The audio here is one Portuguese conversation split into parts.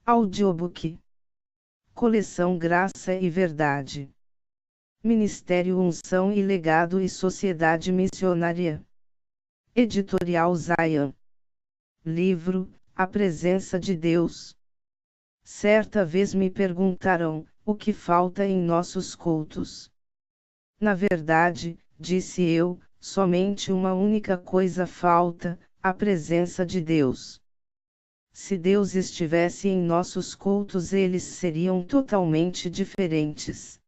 Audiobook. Coleção Graça e Verdade. Ministério Unção e Legado e Sociedade Missionária. Editorial Zion. Livro, A Presença de Deus. Certa vez me perguntaram, o que falta em nossos cultos? Na verdade, disse eu, somente uma única coisa falta, a presença de Deus. Se Deus estivesse em nossos cultos, eles seriam totalmente diferentes.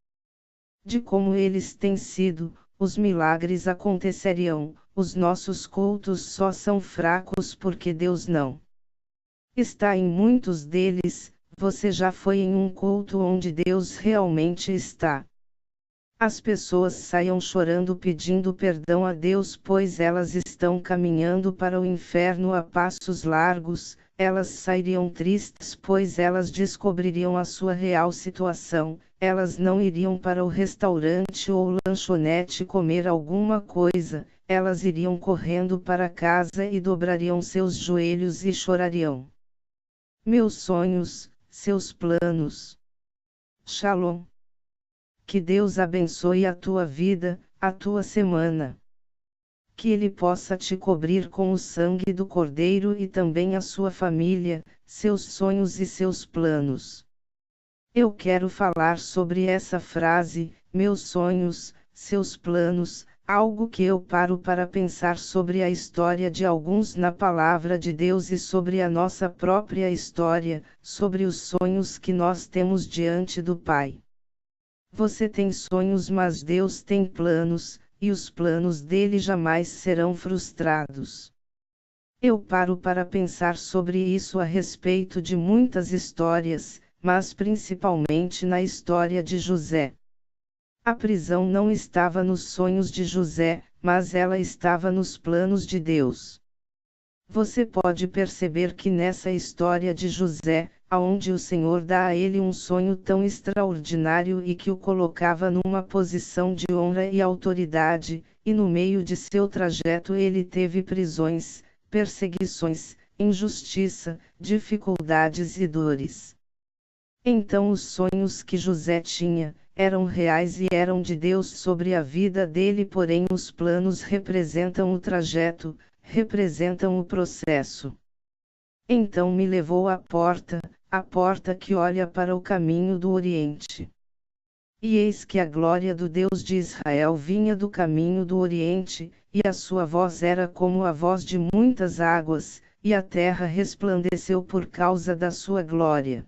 De como eles têm sido, os milagres aconteceriam, os nossos cultos só são fracos porque Deus não está em muitos deles. Você já foi em um culto onde Deus realmente está? As pessoas saiam chorando pedindo perdão a Deus, pois elas estão caminhando para o inferno a passos largos. Elas sairiam tristes, pois elas descobririam a sua real situação. Elas não iriam para o restaurante ou lanchonete comer alguma coisa. Elas iriam correndo para casa e dobrariam seus joelhos e chorariam. Meus sonhos, seus planos. Shalom. Que Deus abençoe a tua vida, a tua semana. Que Ele possa te cobrir com o sangue do Cordeiro e também a sua família, seus sonhos e seus planos. Eu quero falar sobre essa frase, meus sonhos, seus planos, algo que eu paro para pensar sobre a história de alguns na palavra de Deus e sobre a nossa própria história, sobre os sonhos que nós temos diante do Pai. Você tem sonhos, mas Deus tem planos, e os planos dele jamais serão frustrados. Eu paro para pensar sobre isso a respeito de muitas histórias, mas principalmente na história de José. A prisão não estava nos sonhos de José, mas ela estava nos planos de Deus. Você pode perceber que nessa história de José, aonde o Senhor dá a ele um sonho tão extraordinário e que o colocava numa posição de honra e autoridade, e no meio de seu trajeto ele teve prisões, perseguições, injustiça, dificuldades e dores. Então os sonhos que José tinha, eram reais e eram de Deus sobre a vida dele, porém os planos representam o trajeto, representam o processo. Então me levou à porta, a porta que olha para o caminho do Oriente. E eis que a glória do Deus de Israel vinha do caminho do Oriente, e a sua voz era como a voz de muitas águas, e a terra resplandeceu por causa da sua glória.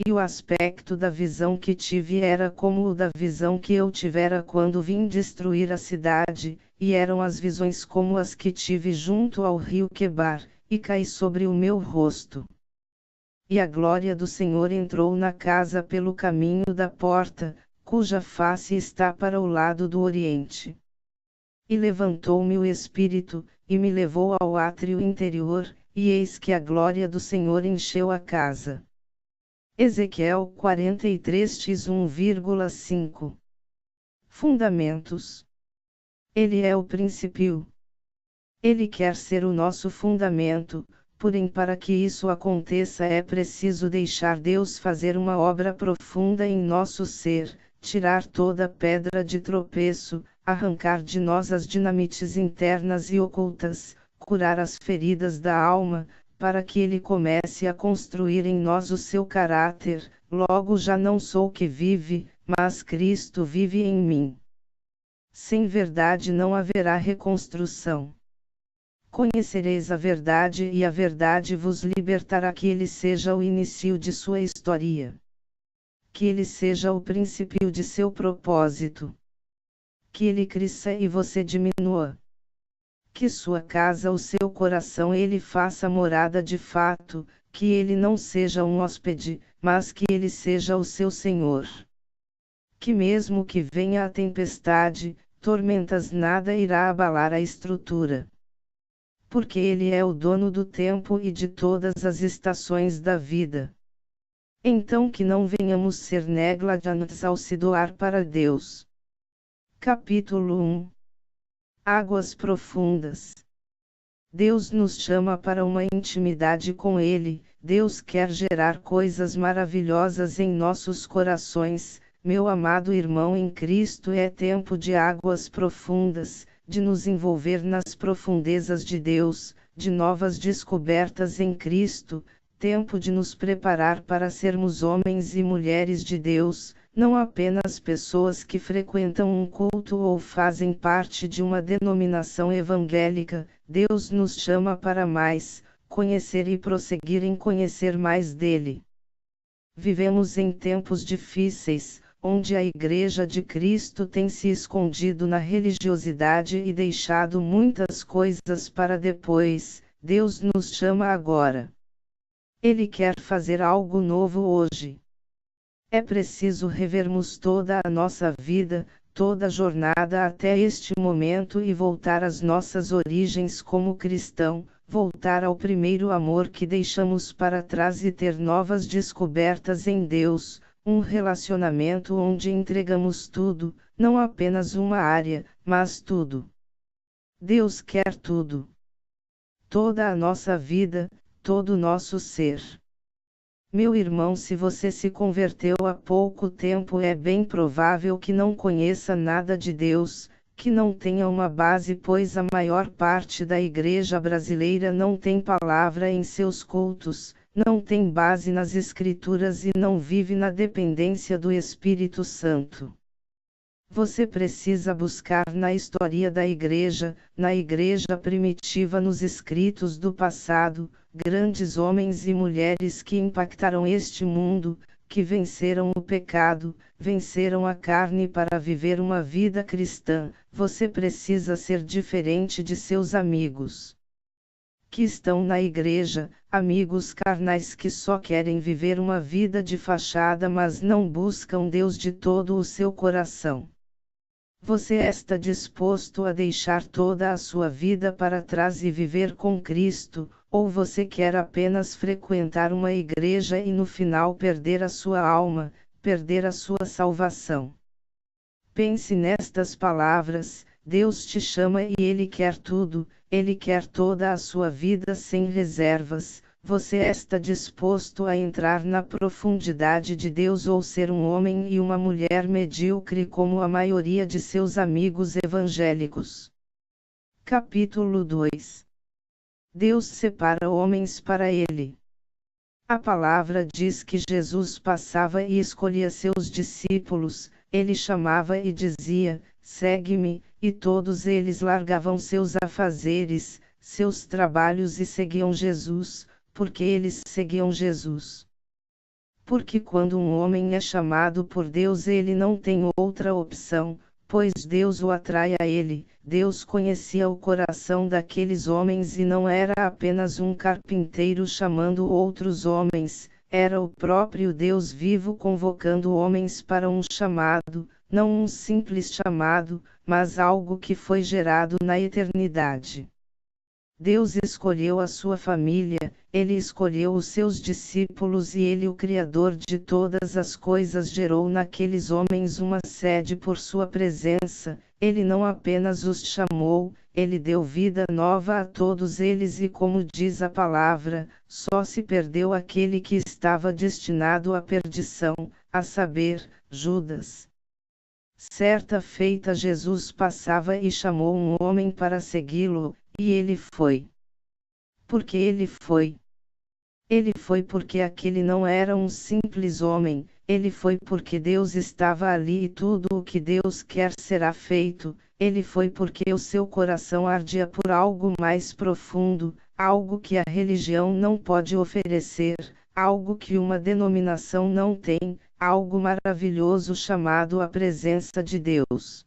E o aspecto da visão que tive era como o da visão que eu tivera quando vim destruir a cidade, e eram as visões como as que tive junto ao rio Quebar, e caí sobre o meu rosto. E a glória do Senhor entrou na casa pelo caminho da porta, cuja face está para o lado do Oriente. E levantou-me o Espírito, e me levou ao átrio interior, e eis que a glória do Senhor encheu a casa. Ezequiel 43:1,5. Fundamentos. Ele é o princípio. Ele quer ser o nosso fundamento, porém para que isso aconteça é preciso deixar Deus fazer uma obra profunda em nosso ser, tirar toda pedra de tropeço, arrancar de nós as dinamites internas e ocultas, curar as feridas da alma, para que Ele comece a construir em nós o seu caráter. Logo já não sou que vive, mas Cristo vive em mim. Sem verdade não haverá reconstrução. Conhecereis a verdade e a verdade vos libertará. Que Ele seja o início de sua história. Que Ele seja o princípio de seu propósito. Que Ele cresça e você diminua. Que sua casa, o seu coração, Ele faça morada de fato, que Ele não seja um hóspede, mas que Ele seja o seu Senhor. Que mesmo que venha a tempestade, tormentas, nada irá abalar a estrutura. Porque Ele é o dono do tempo e de todas as estações da vida. Então que não venhamos ser negligentes ao se doar para Deus. Capítulo 1. Águas profundas. Deus nos chama para uma intimidade com Ele, Deus quer gerar coisas maravilhosas em nossos corações. Meu amado irmão em Cristo, é tempo de águas profundas, de nos envolver nas profundezas de Deus, de novas descobertas em Cristo, tempo de nos preparar para sermos homens e mulheres de Deus, não apenas pessoas que frequentam um culto ou fazem parte de uma denominação evangélica. Deus nos chama para mais, conhecer e prosseguir em conhecer mais dele. Vivemos em tempos difíceis, onde a Igreja de Cristo tem se escondido na religiosidade e deixado muitas coisas para depois. Deus nos chama agora. Ele quer fazer algo novo hoje. É preciso revermos toda a nossa vida, toda a jornada até este momento e voltar às nossas origens como cristão, voltar ao primeiro amor que deixamos para trás e ter novas descobertas em Deus, um relacionamento onde entregamos tudo, não apenas uma área, mas tudo. Deus quer tudo. Toda a nossa vida, todo o nosso ser. Meu irmão, se você se converteu há pouco tempo, é bem provável que não conheça nada de Deus, que não tenha uma base, pois a maior parte da igreja brasileira não tem palavra em seus cultos, não tem base nas Escrituras e não vive na dependência do Espírito Santo. Você precisa buscar na história da igreja, na igreja primitiva, nos escritos do passado, grandes homens e mulheres que impactaram este mundo, que venceram o pecado, venceram a carne para viver uma vida cristã. Você precisa ser diferente de seus amigos que estão na igreja, amigos carnais que só querem viver uma vida de fachada, mas não buscam Deus de todo o seu coração. Você está disposto a deixar toda a sua vida para trás e viver com Cristo, ou você quer apenas frequentar uma igreja e no final perder a sua alma, perder a sua salvação? Pense nestas palavras: Deus te chama e Ele quer tudo, Ele quer toda a sua vida sem reservas. Você está disposto a entrar na profundidade de Deus ou ser um homem e uma mulher medíocre como a maioria de seus amigos evangélicos? Capítulo 2. Deus separa homens para Ele. A palavra diz que Jesus passava e escolhia seus discípulos, Ele chamava e dizia: segue-me, e todos eles largavam seus afazeres, seus trabalhos e seguiam Jesus. Porque eles seguiam Jesus. Porque quando um homem é chamado por Deus, ele não tem outra opção, pois Deus o atrai a ele. Deus conhecia o coração daqueles homens e não era apenas um carpinteiro chamando outros homens, era o próprio Deus vivo convocando homens para um chamado, não um simples chamado, mas algo que foi gerado na eternidade. Deus escolheu a sua família, Ele escolheu os seus discípulos e Ele, o Criador de todas as coisas, gerou naqueles homens uma sede por sua presença. Ele não apenas os chamou, Ele deu vida nova a todos eles e, como diz a palavra, só se perdeu aquele que estava destinado à perdição, a saber, Judas. Certa feita Jesus passava e chamou um homem para segui-lo. E ele foi. Por que ele foi? Ele foi porque aquele não era um simples homem, ele foi porque Deus estava ali e tudo o que Deus quer será feito. Ele foi porque o seu coração ardia por algo mais profundo, algo que a religião não pode oferecer, algo que uma denominação não tem, algo maravilhoso chamado a presença de Deus.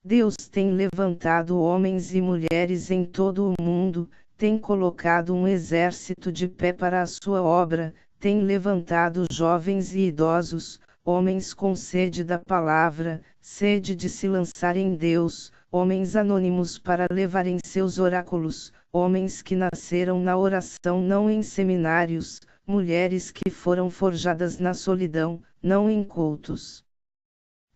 Deus tem levantado homens e mulheres em todo o mundo, tem colocado um exército de pé para a sua obra, tem levantado jovens e idosos, homens com sede da palavra, sede de se lançar em Deus, homens anônimos para levarem seus oráculos, homens que nasceram na oração, não em seminários, mulheres que foram forjadas na solidão, não em cultos.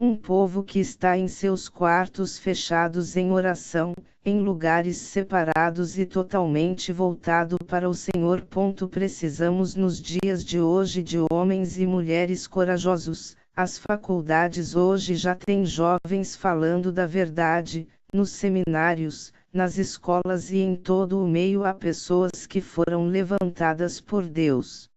Um povo que está em seus quartos fechados em oração, em lugares separados e totalmente voltado para o Senhor. Precisamos nos dias de hoje de homens e mulheres corajosos. As faculdades hoje já têm jovens falando da verdade, nos seminários, nas escolas e em todo o meio há pessoas que foram levantadas por Deus.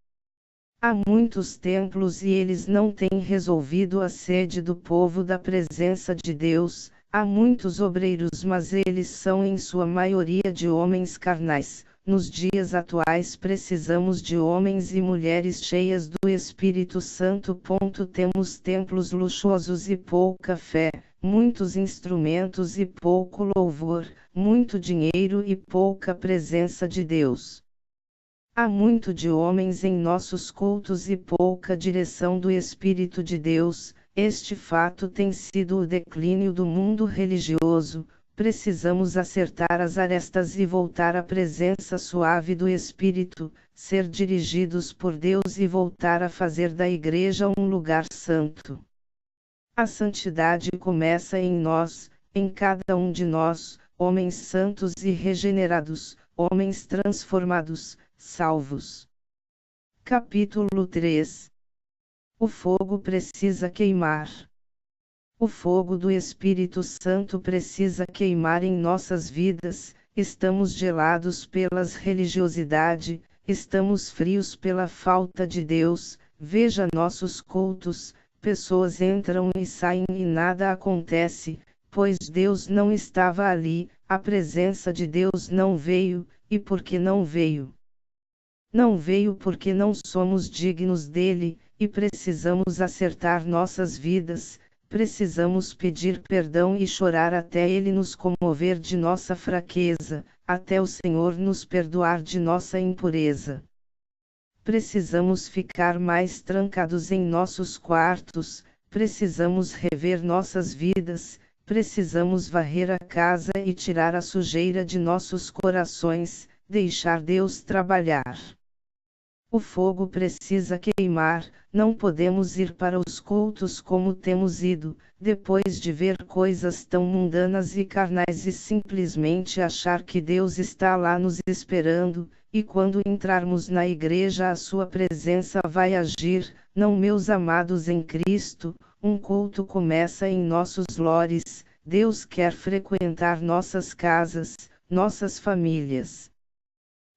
Há muitos templos e eles não têm resolvido a sede do povo da presença de Deus. Há muitos obreiros, mas eles são em sua maioria de homens carnais. Nos dias atuais precisamos de homens e mulheres cheias do Espírito Santo. Temos templos luxuosos e pouca fé, muitos instrumentos e pouco louvor, muito dinheiro e pouca presença de Deus. Há muito de homens em nossos cultos e pouca direção do Espírito de Deus. Este fato tem sido o declínio do mundo religioso. Precisamos acertar as arestas e voltar à presença suave do Espírito, ser dirigidos por Deus e voltar a fazer da igreja um lugar santo. A santidade começa em nós, em cada um de nós, homens santos e regenerados, homens transformados, salvos. Capítulo 3. O fogo precisa queimar. O fogo do Espírito Santo precisa queimar em nossas vidas. Estamos gelados pelas religiosidade, estamos frios pela falta de Deus. Veja nossos cultos, pessoas entram e saem e nada acontece, pois Deus não estava ali, a presença de Deus não veio, e por que não veio? Não veio porque não somos dignos dele, e precisamos acertar nossas vidas, precisamos pedir perdão e chorar até ele nos comover de nossa fraqueza, até o Senhor nos perdoar de nossa impureza. Precisamos ficar mais trancados em nossos quartos, precisamos rever nossas vidas, precisamos varrer a casa e tirar a sujeira de nossos corações, deixar Deus trabalhar. O fogo precisa queimar, não podemos ir para os cultos como temos ido, depois de ver coisas tão mundanas e carnais e simplesmente achar que Deus está lá nos esperando, e quando entrarmos na igreja a sua presença vai agir. Não, meus amados em Cristo, um culto começa em nossos lares. Deus quer frequentar nossas casas, nossas famílias.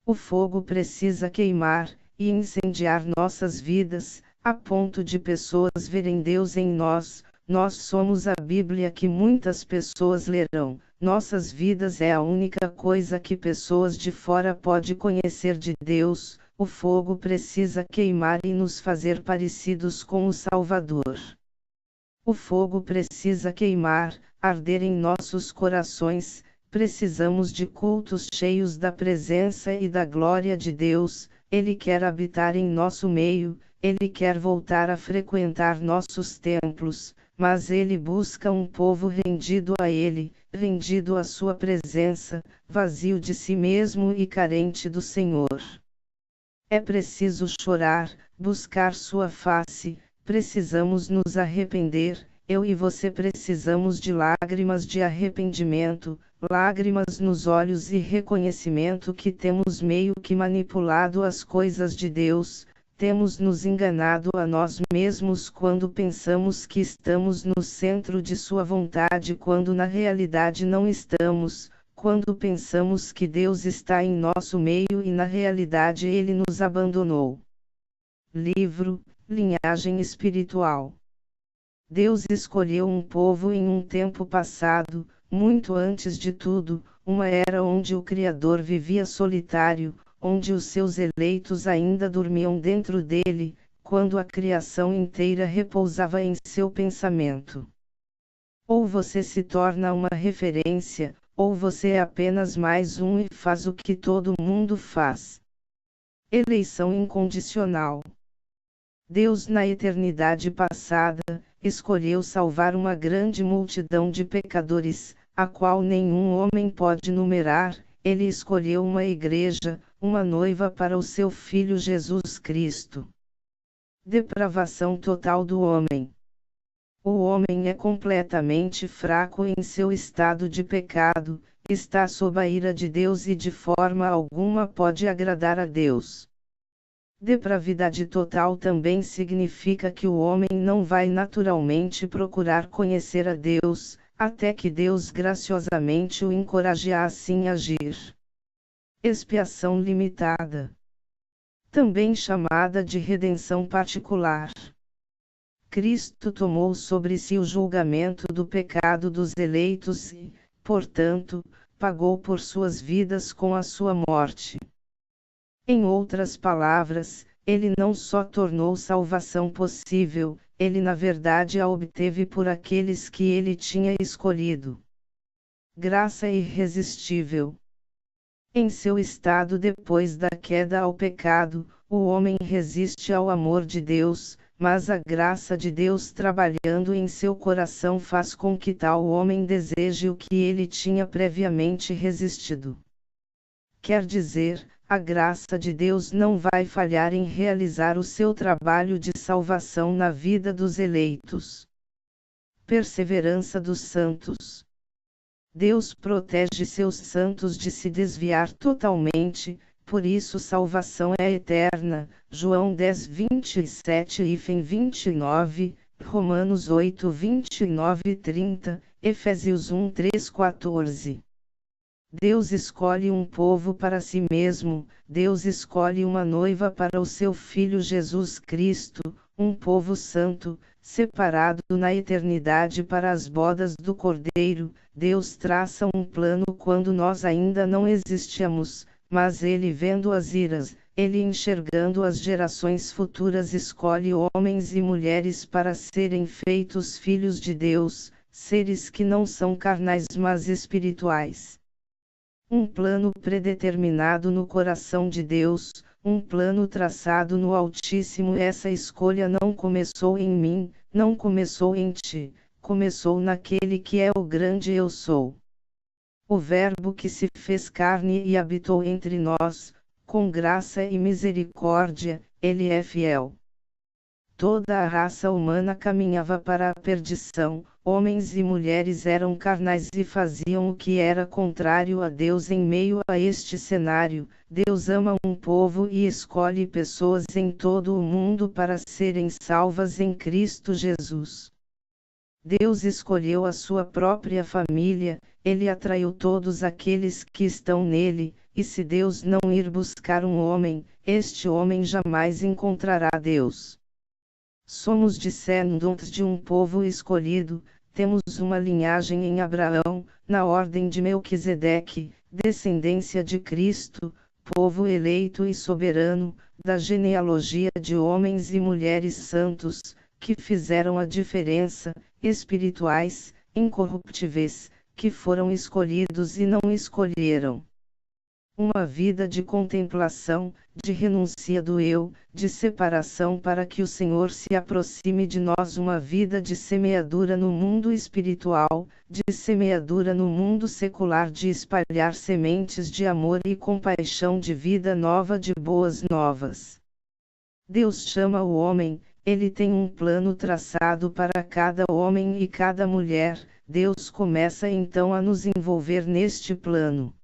O fogo precisa queimar e incendiar nossas vidas, a ponto de pessoas verem Deus em nós. Nós somos a Bíblia que muitas pessoas lerão. Nossas vidas é a única coisa que pessoas de fora podem conhecer de Deus. O fogo precisa queimar e nos fazer parecidos com o Salvador. O fogo precisa queimar, arder em nossos corações. Precisamos de cultos cheios da presença e da glória de Deus. Ele quer habitar em nosso meio, ele quer voltar a frequentar nossos templos, mas ele busca um povo rendido a ele, rendido à sua presença, vazio de si mesmo e carente do Senhor. É preciso chorar, buscar sua face, precisamos nos arrepender. Eu e você precisamos de lágrimas de arrependimento, lágrimas nos olhos e reconhecimento que temos meio que manipulado as coisas de Deus, temos nos enganado a nós mesmos quando pensamos que estamos no centro de sua vontade quando na realidade não estamos, quando pensamos que Deus está em nosso meio e na realidade ele nos abandonou. Livro, Linhagem Espiritual. Deus escolheu um povo em um tempo passado, muito antes de tudo, uma era onde o Criador vivia solitário, onde os seus eleitos ainda dormiam dentro dele, quando a criação inteira repousava em seu pensamento. Ou você se torna uma referência, ou você é apenas mais um e faz o que todo mundo faz. Eleição incondicional. Deus na eternidade passada, escolheu salvar uma grande multidão de pecadores, a qual nenhum homem pode numerar. Ele escolheu uma igreja, uma noiva para o seu Filho Jesus Cristo. Depravação total do homem. O homem é completamente fraco em seu estado de pecado, está sob a ira de Deus e de forma alguma pode agradar a Deus. Depravidade total também significa que o homem não vai naturalmente procurar conhecer a Deus, até que Deus graciosamente o encoraje a assim agir. Expiação limitada. Também chamada de redenção particular. Cristo tomou sobre si o julgamento do pecado dos eleitos e, portanto, pagou por suas vidas com a sua morte. Em outras palavras, ele não só tornou salvação possível, ele na verdade a obteve por aqueles que ele tinha escolhido. Graça irresistível. Em seu estado depois da queda ao pecado, o homem resiste ao amor de Deus, mas a graça de Deus trabalhando em seu coração faz com que tal homem deseje o que ele tinha previamente resistido. Quer dizer, a graça de Deus não vai falhar em realizar o seu trabalho de salvação na vida dos eleitos. Perseverança dos santos. Deus protege seus santos de se desviar totalmente, por isso salvação é eterna. João 10:27 e 29, Romanos 8:29-30, Efésios 1:3-14. Deus escolhe um povo para si mesmo, Deus escolhe uma noiva para o seu Filho Jesus Cristo, um povo santo, separado na eternidade para as bodas do Cordeiro. Deus traça um plano quando nós ainda não existíamos, mas Ele vendo as iras, Ele enxergando as gerações futuras escolhe homens e mulheres para serem feitos filhos de Deus, seres que não são carnais mas espirituais. Um plano predeterminado no coração de Deus, um plano traçado no Altíssimo. Essa escolha não começou em mim, não começou em ti, começou naquele que é o grande Eu Sou. O Verbo que se fez carne e habitou entre nós, com graça e misericórdia, Ele é fiel. Toda a raça humana caminhava para a perdição, homens e mulheres eram carnais e faziam o que era contrário a Deus. Em meio a este cenário, Deus ama um povo e escolhe pessoas em todo o mundo para serem salvas em Cristo Jesus. Deus escolheu a sua própria família, Ele atraiu todos aqueles que estão nele, e se Deus não ir buscar um homem, este homem jamais encontrará Deus. Somos descendentes de um povo escolhido, temos uma linhagem em Abraão, na ordem de Melquisedeque, descendência de Cristo, povo eleito e soberano, da genealogia de homens e mulheres santos, que fizeram a diferença, espirituais, incorruptíveis, que foram escolhidos e não escolheram. Uma vida de contemplação, de renúncia do eu, de separação para que o Senhor se aproxime de nós. Uma vida de semeadura no mundo espiritual, de semeadura no mundo secular, de espalhar sementes de amor e compaixão, de vida nova, de boas novas. Deus chama o homem, Ele tem um plano traçado para cada homem e cada mulher. Deus começa então a nos envolver neste plano.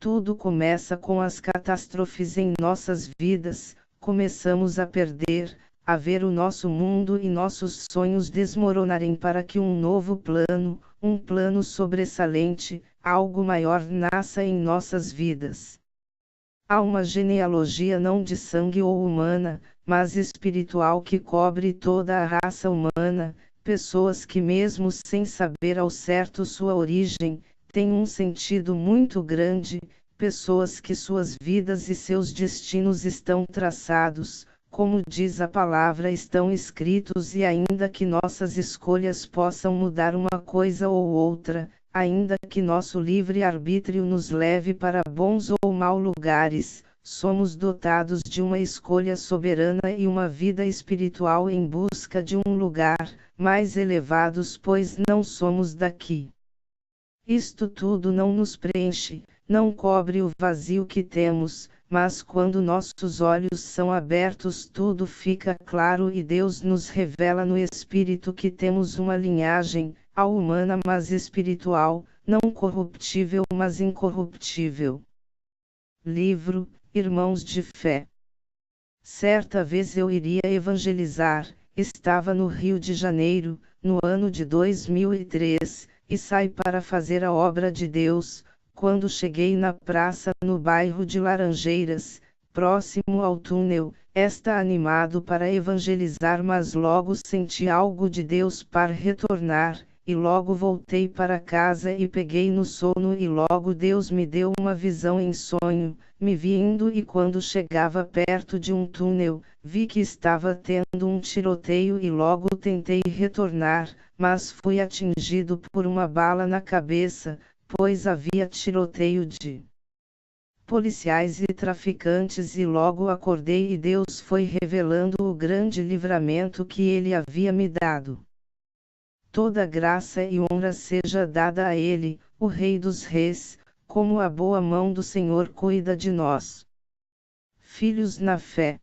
Tudo começa com as catástrofes em nossas vidas, começamos a perder, a ver o nosso mundo e nossos sonhos desmoronarem para que um novo plano, um plano sobressalente, algo maior nasça em nossas vidas. Há uma genealogia não de sangue ou humana, mas espiritual que cobre toda a raça humana, pessoas que mesmo sem saber ao certo sua origem, tem um sentido muito grande, pessoas que suas vidas e seus destinos estão traçados, como diz a palavra, estão escritos, e ainda que nossas escolhas possam mudar uma coisa ou outra, ainda que nosso livre-arbítrio nos leve para bons ou maus lugares, somos dotados de uma escolha soberana e uma vida espiritual em busca de um lugar mais elevados, pois não somos daqui. Isto tudo não nos preenche, não cobre o vazio que temos, mas quando nossos olhos são abertos tudo fica claro e Deus nos revela no Espírito que temos uma linhagem, a humana mas espiritual, não corruptível mas incorruptível. Livro, Irmãos de Fé. Certa vez eu iria evangelizar, estava no Rio de Janeiro, no ano de 2003, e saí para fazer a obra de Deus. Quando cheguei na praça no bairro de Laranjeiras, próximo ao túnel, estava animado para evangelizar mas logo senti algo de Deus para retornar, e logo voltei para casa e peguei no sono e logo Deus me deu uma visão em sonho, me vi indo e quando chegava perto de um túnel, vi que estava tendo um tiroteio e logo tentei retornar, mas fui atingido por uma bala na cabeça, pois havia tiroteio de policiais e traficantes e logo acordei e Deus foi revelando o grande livramento que Ele havia me dado. Toda graça e honra seja dada a Ele, o Rei dos Reis, como a boa mão do Senhor cuida de nós. Filhos na fé.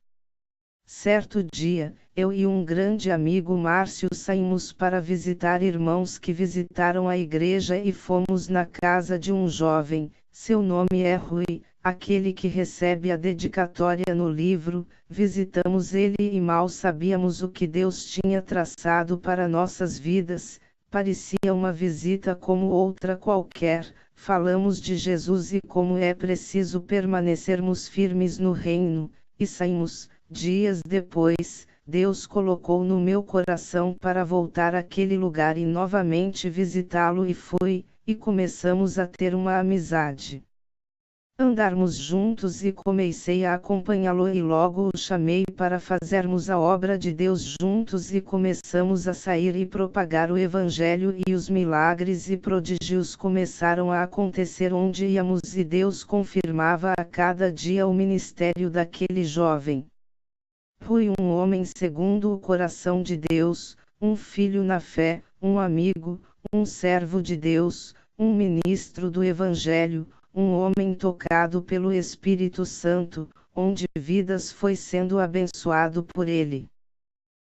Certo dia, eu e um grande amigo Márcio saímos para visitar irmãos que visitaram a igreja e fomos na casa de um jovem, seu nome é Rui, aquele que recebe a dedicatória no livro. Visitamos ele e mal sabíamos o que Deus tinha traçado para nossas vidas, parecia uma visita como outra qualquer. Falamos de Jesus e como é preciso permanecermos firmes no reino, e saímos. Dias depois, Deus colocou no meu coração para voltar àquele lugar e novamente visitá-lo e fui, e começamos a ter uma amizade. Andarmos juntos e comecei a acompanhá-lo e logo o chamei para fazermos a obra de Deus juntos e começamos a sair e propagar o Evangelho e os milagres e prodígios começaram a acontecer onde íamos e Deus confirmava a cada dia o ministério daquele jovem. Rui, um homem segundo o coração de Deus, um filho na fé, um amigo, um servo de Deus, um ministro do Evangelho, um homem tocado pelo Espírito Santo, onde vidas foi sendo abençoado por ele.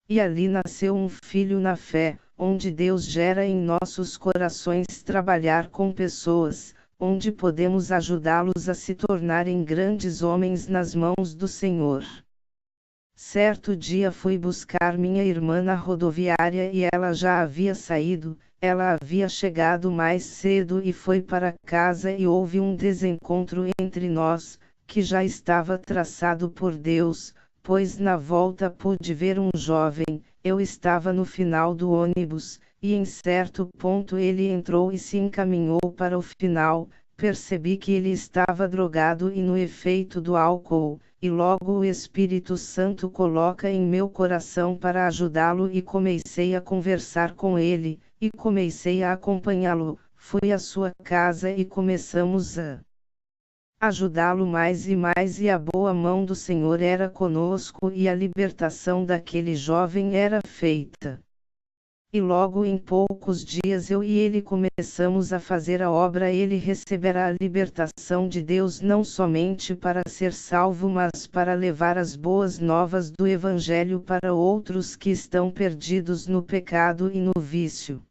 E ali nasceu um filho na fé, onde Deus gera em nossos corações trabalhar com pessoas, onde podemos ajudá-los a se tornarem grandes homens nas mãos do Senhor. Certo dia fui buscar minha irmã na rodoviária e ela já havia saído, ela havia chegado mais cedo e foi para casa e houve um desencontro entre nós, que já estava traçado por Deus, pois na volta pude ver um jovem, eu estava no final do ônibus, e em certo ponto ele entrou e se encaminhou para o final, percebi que ele estava drogado e no efeito do álcool. E logo o Espírito Santo coloca em meu coração para ajudá-lo e comecei a conversar com ele, e comecei a acompanhá-lo, fui à sua casa e começamos a ajudá-lo mais e a boa mão do Senhor era conosco e a libertação daquele jovem era feita. E logo em poucos dias eu e ele começamos a fazer a obra. Ele receberá a libertação de Deus não somente para ser salvo mas para levar as boas novas do Evangelho para outros que estão perdidos no pecado e no vício.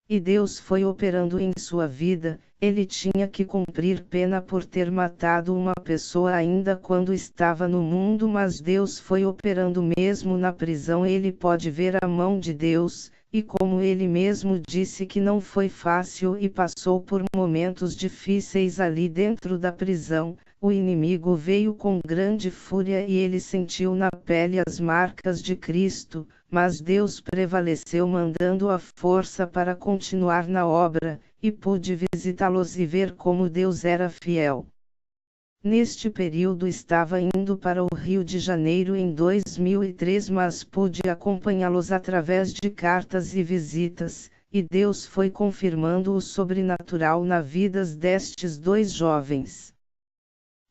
E Deus foi operando em sua vida. Ele tinha que cumprir pena por ter matado uma pessoa ainda quando estava no mundo, mas Deus foi operando mesmo na prisão. Ele pode ver a mão de Deus, e como ele mesmo disse que não foi fácil e passou por momentos difíceis ali dentro da prisão, o inimigo veio com grande fúria e ele sentiu na pele as marcas de Cristo, mas Deus prevaleceu mandando a força para continuar na obra, e pude visitá-los e ver como Deus era fiel. Neste período estava indo para o Rio de Janeiro em 2003, mas pude acompanhá-los através de cartas e visitas, e Deus foi confirmando o sobrenatural na vidas destes dois jovens.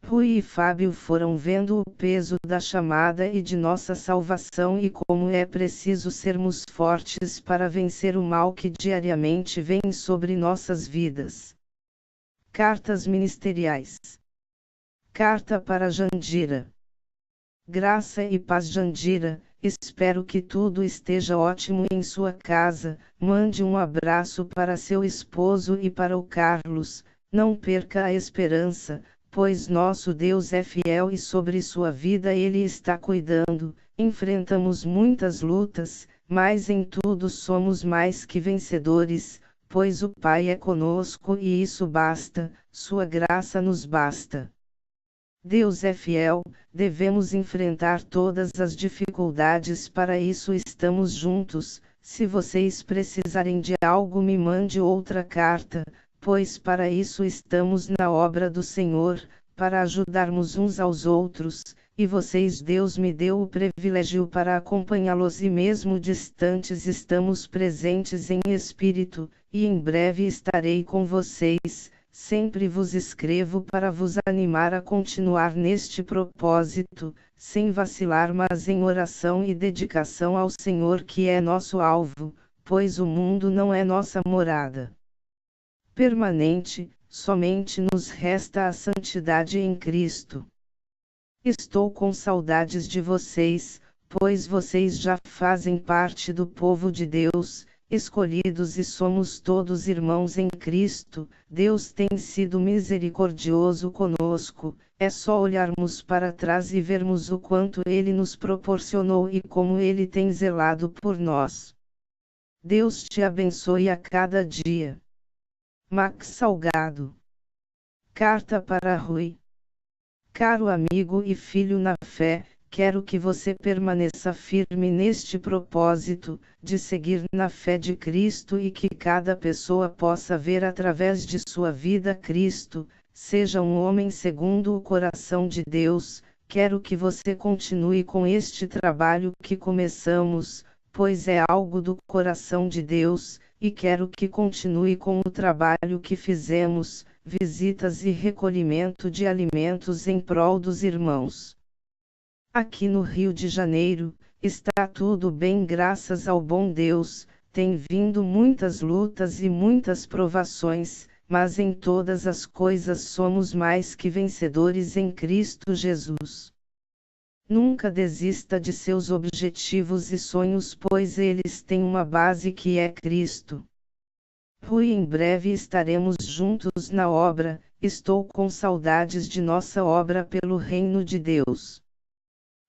Rui e Fábio foram vendo o peso da chamada e de nossa salvação e como é preciso sermos fortes para vencer o mal que diariamente vem sobre nossas vidas. Cartas ministeriais. Carta para Jandira. Graça e paz, Jandira. Espero que tudo esteja ótimo em sua casa. Mande um abraço para seu esposo e para o Carlos. Não perca a esperança, pois nosso Deus é fiel e sobre sua vida Ele está cuidando. Enfrentamos muitas lutas, mas em tudo somos mais que vencedores, pois o Pai é conosco e isso basta, sua graça nos basta. Deus é fiel, devemos enfrentar todas as dificuldades, para isso estamos juntos. Se vocês precisarem de algo, me mande outra carta, pois para isso estamos na obra do Senhor, para ajudarmos uns aos outros, e vocês, Deus me deu o privilégio para acompanhá-los e mesmo distantes estamos presentes em espírito, e em breve estarei com vocês. Sempre vos escrevo para vos animar a continuar neste propósito, sem vacilar, mas em oração e dedicação ao Senhor, que é nosso alvo, pois o mundo não é nossa morada permanente, somente nos resta a santidade em Cristo. Estou com saudades de vocês, pois vocês já fazem parte do povo de Deus, escolhidos, e somos todos irmãos em Cristo. Deus tem sido misericordioso conosco, é só olharmos para trás e vermos o quanto Ele nos proporcionou e como Ele tem zelado por nós. Deus te abençoe a cada dia. Max Salgado. Carta para Rui. Caro amigo e filho na fé, quero que você permaneça firme neste propósito, de seguir na fé de Cristo, e que cada pessoa possa ver através de sua vida Cristo, seja um homem segundo o coração de Deus. Quero que você continue com este trabalho que começamos, pois é algo do coração de Deus, e quero que continue com o trabalho que fizemos, visitas e recolhimento de alimentos em prol dos irmãos. Aqui no Rio de Janeiro, está tudo bem graças ao bom Deus. Tem vindo muitas lutas e muitas provações, mas em todas as coisas somos mais que vencedores em Cristo Jesus. Nunca desista de seus objetivos e sonhos, pois eles têm uma base que é Cristo. Rui, em breve estaremos juntos na obra. Estou com saudades de nossa obra pelo reino de Deus.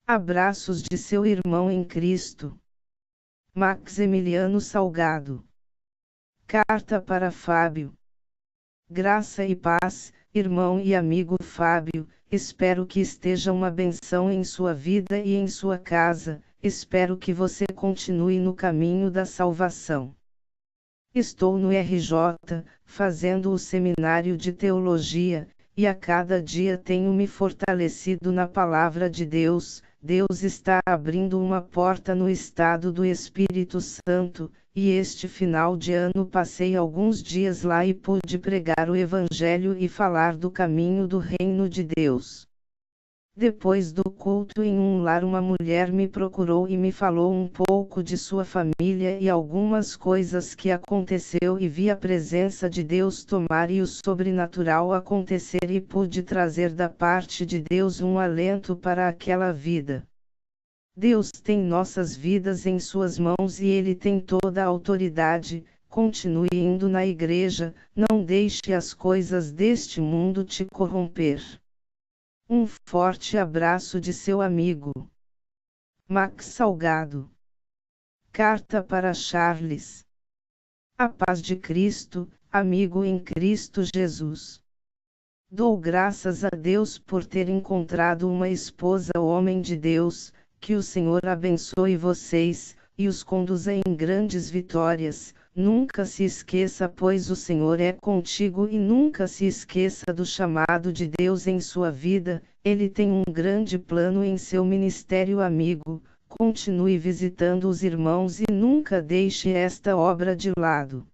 Abraços de seu irmão em Cristo. Max Emiliano Salgado. Carta para Fábio. Graça e paz, irmão e amigo Fábio. Espero que esteja uma benção em sua vida e em sua casa. Espero que você continue no caminho da salvação. Estou no RJ, fazendo o seminário de teologia, e a cada dia tenho me fortalecido na palavra de Deus. Deus está abrindo uma porta no estado do Espírito Santo, e este final de ano passei alguns dias lá e pude pregar o Evangelho e falar do caminho do reino de Deus. Depois do culto em um lar, uma mulher me procurou e me falou um pouco de sua família e algumas coisas que aconteceu, e vi a presença de Deus tomar e o sobrenatural acontecer, e pude trazer da parte de Deus um alento para aquela vida. Deus tem nossas vidas em suas mãos e Ele tem toda a autoridade. Continue indo na igreja, não deixe as coisas deste mundo te corromper. Um forte abraço de seu amigo Max Salgado. Carta para Charles. A paz de Cristo, amigo em Cristo Jesus. Dou graças a Deus por ter encontrado uma esposa, homem de Deus. Que o Senhor abençoe vocês, e os conduza em grandes vitórias. Nunca se esqueça, pois o Senhor é contigo, e nunca se esqueça do chamado de Deus em sua vida. Ele tem um grande plano em seu ministério, amigo. Continue visitando os irmãos e nunca deixe esta obra de lado.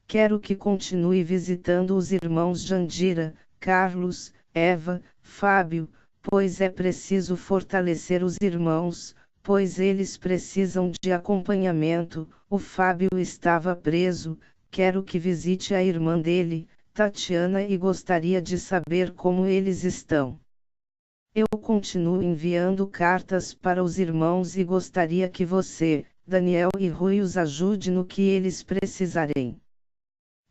Quero que continue visitando os irmãos Jandira, Carlos, Eva, Fábio, pois é preciso fortalecer os irmãos, pois eles precisam de acompanhamento. O Fábio estava preso, quero que visite a irmã dele, Tatiana, e gostaria de saber como eles estão. Eu continuo enviando cartas para os irmãos e gostaria que você, Daniel e Rui, os ajude no que eles precisarem.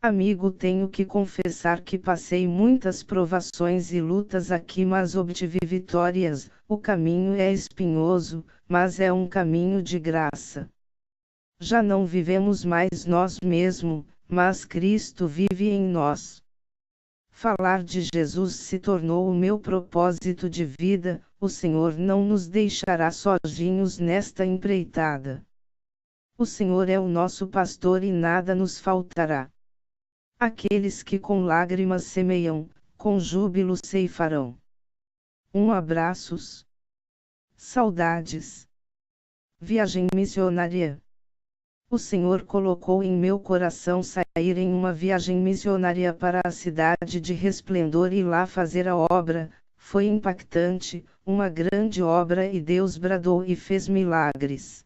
Amigo, tenho que confessar que passei muitas provações e lutas aqui, mas obtive vitórias. O caminho é espinhoso, mas é um caminho de graça. Já não vivemos mais nós mesmos, mas Cristo vive em nós. Falar de Jesus se tornou o meu propósito de vida. O Senhor não nos deixará sozinhos nesta empreitada. O Senhor é o nosso pastor e nada nos faltará. Aqueles que com lágrimas semeiam, com júbilo ceifarão. Abraços. Saudades. Viagem missionária. O Senhor colocou em meu coração sair em uma viagem missionária para a cidade de Resplendor e lá fazer a obra. Foi impactante, uma grande obra, e Deus bradou e fez milagres.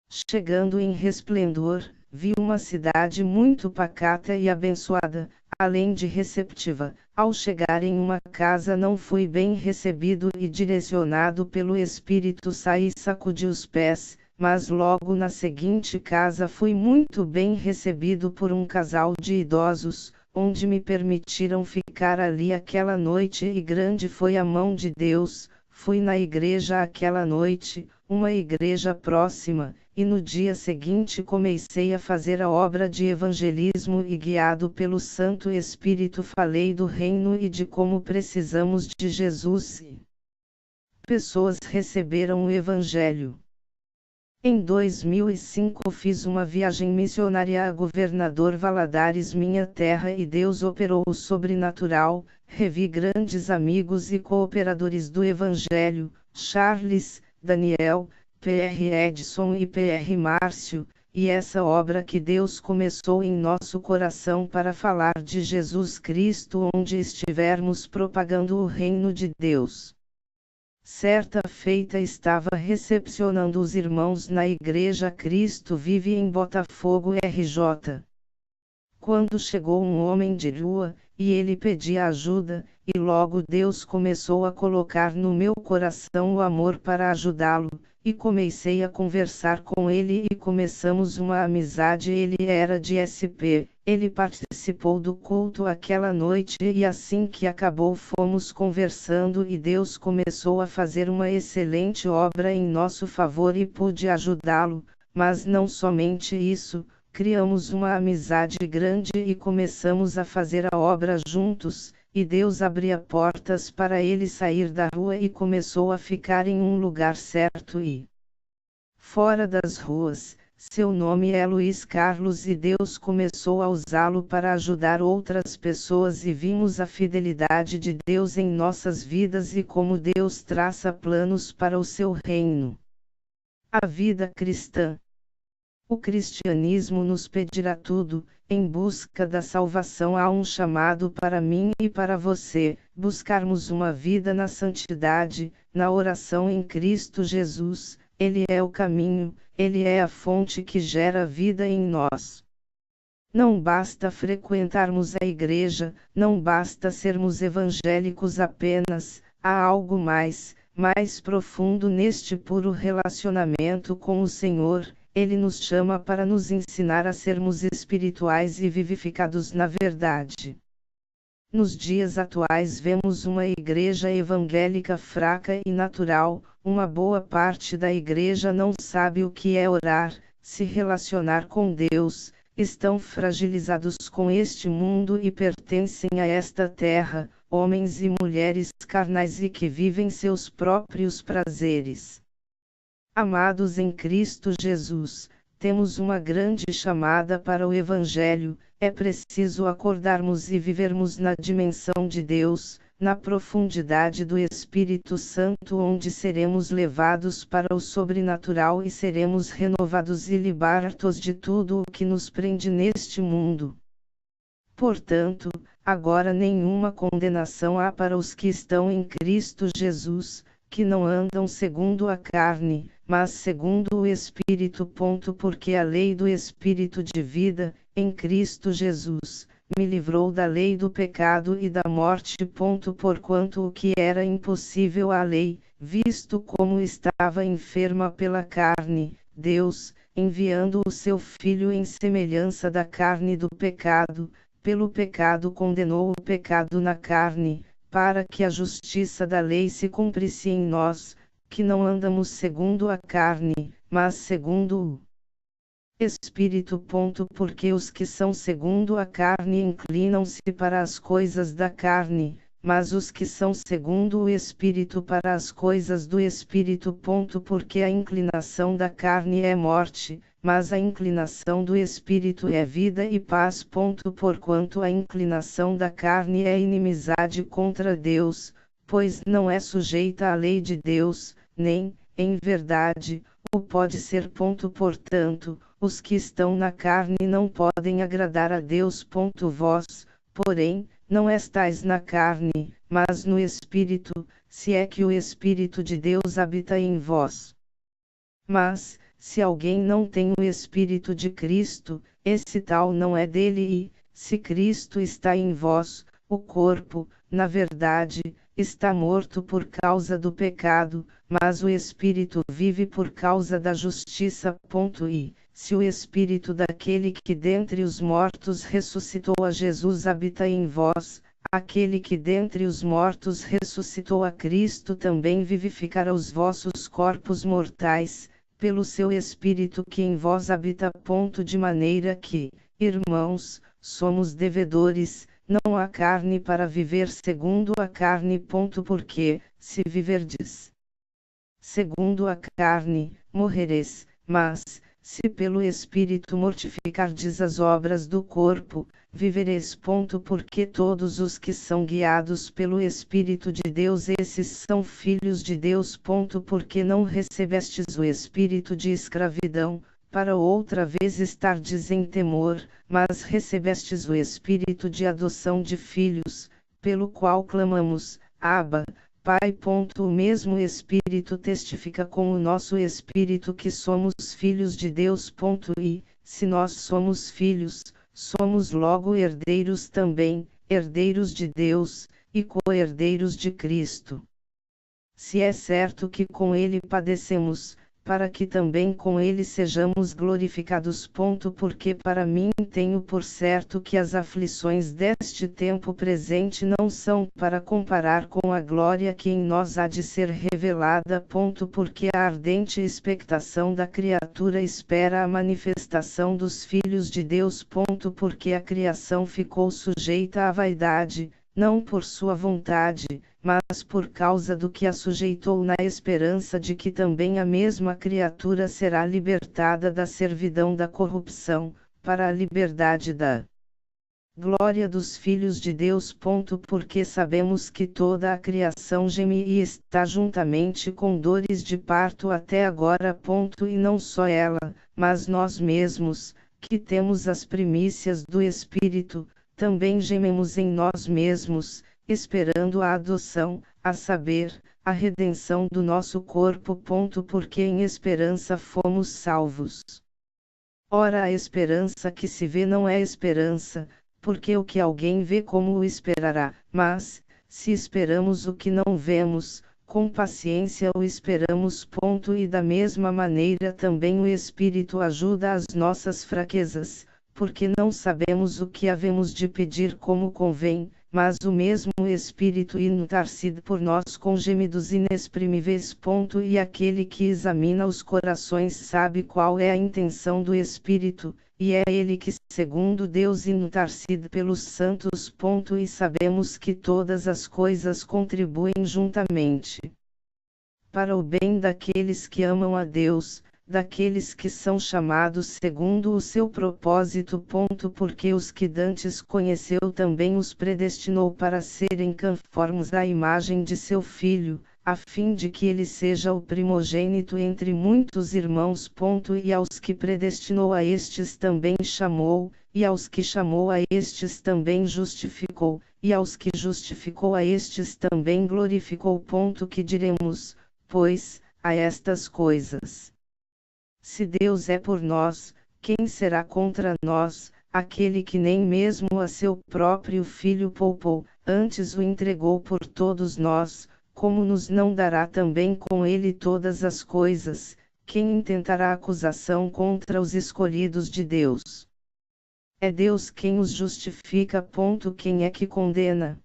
Chegando em Resplendor, vi uma cidade muito pacata e abençoada, além de receptiva. Ao chegar em uma casa não fui bem recebido e direcionado pelo Espírito, saí e sacudi os pés. Mas logo na seguinte casa fui muito bem recebido por um casal de idosos, onde me permitiram ficar ali aquela noite, e grande foi a mão de Deus. Fui na igreja aquela noite, uma igreja próxima, e no dia seguinte comecei a fazer a obra de evangelismo e, guiado pelo Santo Espírito, falei do reino e de como precisamos de Jesus. Pessoas receberam o Evangelho. Em 2005 fiz uma viagem missionária a Governador Valadares, minha terra, e Deus operou o sobrenatural. Revi grandes amigos e cooperadores do Evangelho, Charles, Daniel, P.R. Edson e P.R. Márcio, e essa obra que Deus começou em nosso coração para falar de Jesus Cristo onde estivermos, propagando o reino de Deus. Certa feita estava recepcionando os irmãos na igreja Cristo Vive em Botafogo, RJ. Quando chegou um homem de rua, e ele pedia ajuda, e logo Deus começou a colocar no meu coração o amor para ajudá-lo, e comecei a conversar com ele e começamos uma amizade. Ele era de SP, ele participou do culto aquela noite e assim que acabou fomos conversando e Deus começou a fazer uma excelente obra em nosso favor e pude ajudá-lo, mas não somente isso, criamos uma amizade grande e começamos a fazer a obra juntos. E Deus abria portas para ele sair da rua e começou a ficar em um lugar certo e fora das ruas. Seu nome é Luiz Carlos e Deus começou a usá-lo para ajudar outras pessoas e vimos a fidelidade de Deus em nossas vidas e como Deus traça planos para o seu reino. A vida cristã. O cristianismo nos pedirá tudo. Em busca da salvação há um chamado para mim e para você, buscarmos uma vida na santidade, na oração em Cristo Jesus. Ele é o caminho, ele é a fonte que gera vida em nós. Não basta frequentarmos a igreja, não basta sermos evangélicos apenas, há algo mais profundo neste puro relacionamento com o Senhor. Ele nos chama para nos ensinar a sermos espirituais e vivificados na verdade. Nos dias atuais vemos uma igreja evangélica fraca e natural. Uma boa parte da igreja não sabe o que é orar, se relacionar com Deus, estão fragilizados com este mundo e pertencem a esta terra, homens e mulheres carnais e que vivem seus próprios prazeres. Amados em Cristo Jesus, temos uma grande chamada para o Evangelho. É preciso acordarmos e vivermos na dimensão de Deus, na profundidade do Espírito Santo, onde seremos levados para o sobrenatural e seremos renovados e libertos de tudo o que nos prende neste mundo. Portanto, agora nenhuma condenação há para os que estão em Cristo Jesus, que não andam segundo a carne, mas segundo o Espírito. Porque a lei do Espírito de vida, em Cristo Jesus, me livrou da lei do pecado e da morte. Porquanto o que era impossível à lei, visto como estava enferma pela carne, Deus, enviando o seu Filho em semelhança da carne do pecado, pelo pecado condenou o pecado na carne, para que a justiça da lei se cumprisse em nós, que não andamos segundo a carne, mas segundo o Espírito. Porque os que são segundo a carne inclinam-se para as coisas da carne, mas os que são segundo o Espírito para as coisas do Espírito. Porque a inclinação da carne é morte, mas a inclinação do Espírito é vida e paz. Porquanto a inclinação da carne é inimizade contra Deus, pois não é sujeita à lei de Deus, nem, em verdade, o pode ser. Portanto, os que estão na carne não podem agradar a Deus. Vós, porém, não estais na carne, mas no Espírito, se é que o Espírito de Deus habita em vós. Mas, se alguém não tem o Espírito de Cristo, esse tal não é dele e, se Cristo está em vós, o corpo, na verdade, está morto por causa do pecado, mas o Espírito vive por causa da justiça. E, se o Espírito daquele que dentre os mortos ressuscitou a Jesus habita em vós, aquele que dentre os mortos ressuscitou a Cristo também vivificará os vossos corpos mortais, pelo seu Espírito que em vós habita. De maneira que, irmãos, somos devedores, não à carne para viver segundo a carne. Porque, se viverdes segundo a carne, morrereis, mas, se pelo Espírito mortificardes as obras do corpo, vivereis. Porque todos os que são guiados pelo Espírito de Deus, esses são filhos de Deus. Porque não recebestes o espírito de escravidão, para outra vez estardes em temor, mas recebestes o espírito de adoção de filhos, pelo qual clamamos, Abba, Pai. O mesmo Espírito testifica com o nosso espírito que somos filhos de Deus. E, se nós somos filhos, somos logo herdeiros também, herdeiros de Deus, e co-herdeiros de Cristo. Se é certo que com ele padecemos, para que também com ele sejamos glorificados. Porque para mim tenho por certo que as aflições deste tempo presente não são para comparar com a glória que em nós há de ser revelada. Porque a ardente expectação da criatura espera a manifestação dos filhos de Deus. Porque a criação ficou sujeita à vaidade, não por sua vontade, mas por causa do que a sujeitou, na esperança de que também a mesma criatura será libertada da servidão da corrupção, para a liberdade da glória dos filhos de Deus. Porque sabemos que toda a criação geme e está juntamente com dores de parto até agora. E não só ela, mas nós mesmos, que temos as primícias do Espírito, também gememos em nós mesmos, esperando a adoção, a saber, a redenção do nosso corpo. Porque em esperança fomos salvos. Ora, a esperança que se vê não é esperança, porque o que alguém vê como o esperará, mas, se esperamos o que não vemos, com paciência o esperamos. E da mesma maneira também o Espírito ajuda as nossas fraquezas, porque não sabemos o que havemos de pedir como convém, mas o mesmo Espírito intercede por nós com gemidos inexprimíveis. E aquele que examina os corações sabe qual é a intenção do Espírito, e é ele que, segundo Deus, intercede pelos santos. E sabemos que todas as coisas contribuem juntamente para o bem daqueles que amam a Deus, daqueles que são chamados segundo o seu propósito. Porque os que dantes conheceu também os predestinou para serem conformes à imagem de seu Filho, a fim de que ele seja o primogênito entre muitos irmãos. E aos que predestinou a estes também chamou, e aos que chamou a estes também justificou, e aos que justificou a estes também glorificou. Que diremos, pois, a estas coisas? Se Deus é por nós, quem será contra nós? aquele que nem mesmo a seu próprio Filho poupou, antes o entregou por todos nós, como nos não dará também com ele todas as coisas? Quem intentará acusação contra os escolhidos de Deus? É Deus quem os justifica. Quem é que condena?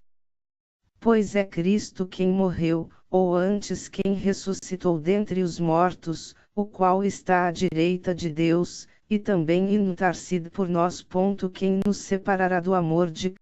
Pois é Cristo quem morreu, ou antes quem ressuscitou dentre os mortos, o qual está à direita de Deus, e também intercede por nós. Quem nos separará do amor de